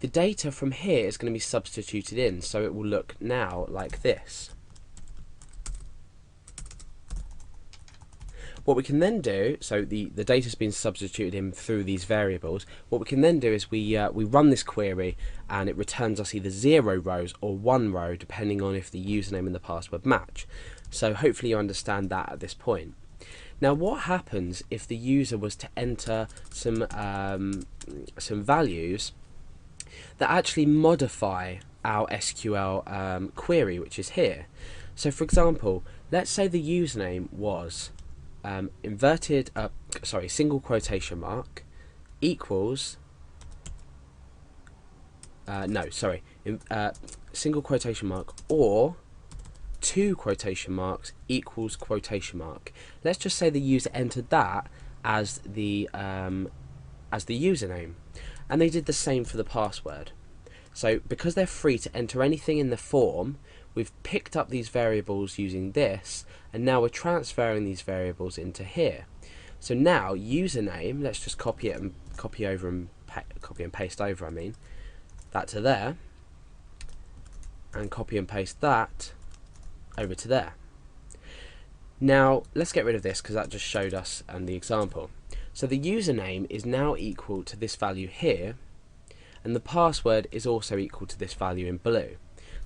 the data from here is going to be substituted in, so it will look now like this. What we can then do, so the data's been substituted in through these variables, what we can then do is we run this query and it returns us either 0 rows or 1 row depending on if the username and the password match. So hopefully you understand that at this point. Now what happens if the user was to enter some values that actually modify our SQL query, which is here? So for example, let's say the username was single quotation mark equals single quotation mark or 2 quotation marks equals quotation mark. Let's just say the user entered that as the username, and they did the same for the password. So because they're free to enter anything in the form, we've picked up these variables using this, and now we're transferring these variables into here. So now username, let's just copy and paste over, that to there, and copy and paste that over to there. Now let's get rid of this because that just showed us the example. So the username is now equal to this value here, and the password is also equal to this value in blue.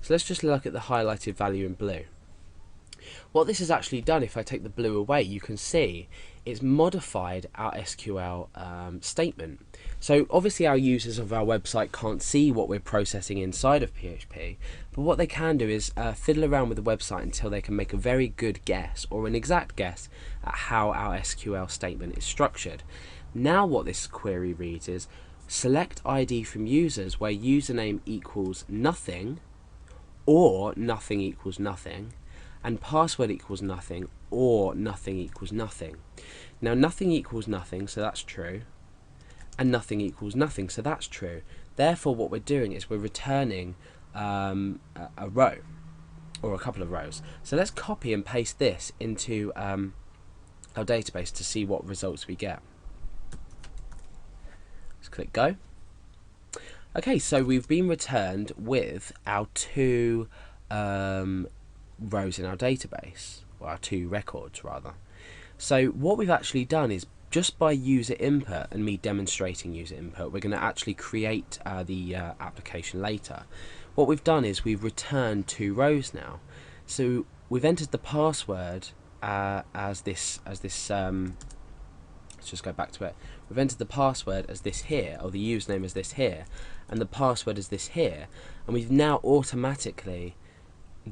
So let's just look at the highlighted value in blue. What this has actually done, if I take the blue away, you can see it's modified our SQL statement. So obviously our users of our website can't see what we're processing inside of PHP, but what they can do is fiddle around with the website until they can make a very good guess or an exact guess at how our SQL statement is structured. Now what this query reads is select ID from users where username equals nothing or nothing equals nothing, and password equals nothing or nothing equals nothing. Now nothing equals nothing, so that's true, and nothing equals nothing, so that's true. Therefore what we're doing is we're returning a row or a couple of rows. So let's copy and paste this into our database to see what results we get. Let's click go. Okay, so we've been returned with our 2 rows in our database, or our 2 records rather. So what we've actually done is, just by user input and me demonstrating user input, we're going to actually create the application later. What we've done is we've returned 2 rows now. So we've entered the password as this let's just go back to it. We've entered the password as this here, or the username as this here, and the password as this here, and we've now automatically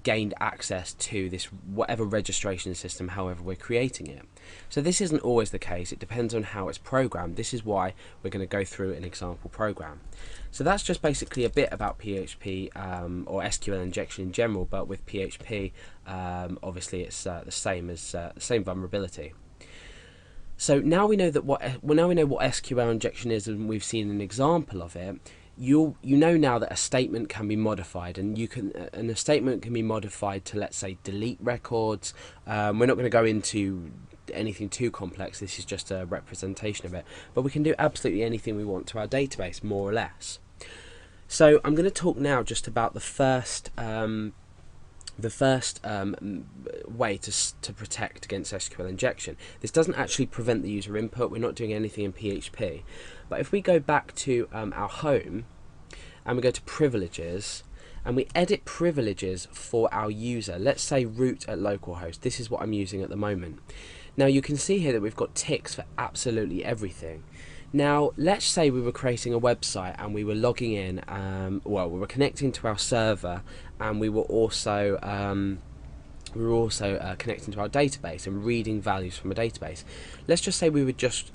gained access to this whatever registration system, however we're creating it. So this isn't always the case, it depends on how it's programmed. This is why we're going to go through an example program. So that's just basically a bit about PHP or SQL injection in general, but with PHP obviously it's the same vulnerability. So now we know what SQL injection is, and we've seen an example of it. You know now that a statement can be modified, and a statement can be modified to, let's say, delete records. We're not going to go into anything too complex. This is just a representation of it, but we can do absolutely anything we want to our database, more or less. So I'm going to talk now just about the first way to protect against SQL injection. This doesn't actually prevent the user input. We're not doing anything in PHP. But if we go back to our home and we go to privileges and we edit privileges for our user, let's say root at localhost. This is what I'm using at the moment. Now you can see here that we've got ticks for absolutely everything. Now let's say we were creating a website and we were logging in, we were connecting to our server, and we were also connecting to our database and reading values from a database. Let's just say we were just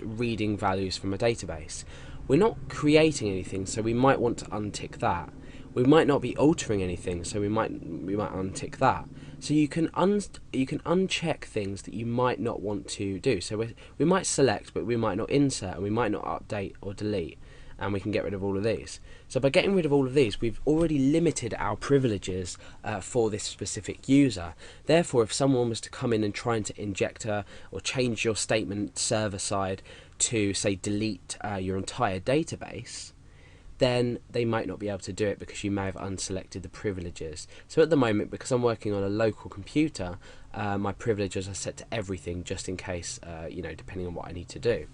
reading values from a database. We're not creating anything, so we might want to untick that. We might not be altering anything, so we might untick that. So you can uncheck things that you might not want to do. So we might select, but we might not insert, and we might not update or delete, and we can get rid of all of these. So by getting rid of all of these, we've already limited our privileges for this specific user. Therefore, if someone was to come in and try to inject or change your statement server side to, say, delete your entire database, then they might not be able to do it because you may have unselected the privileges. So at the moment, because I'm working on a local computer, my privileges are set to everything, just in case, depending on what I need to do.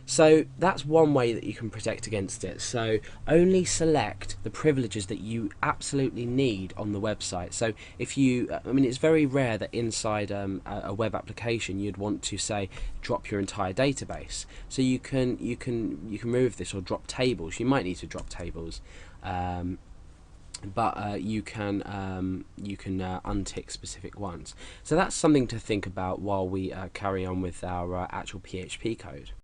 So that's one way that you can protect against it. So only select the privileges that you absolutely need on the website. So if you, it's very rare that inside a web application you'd want to say drop your entire database. So you can remove this, or drop tables. You might need to drop tables. But you can untick specific ones. So that's something to think about while we carry on with our actual PHP code.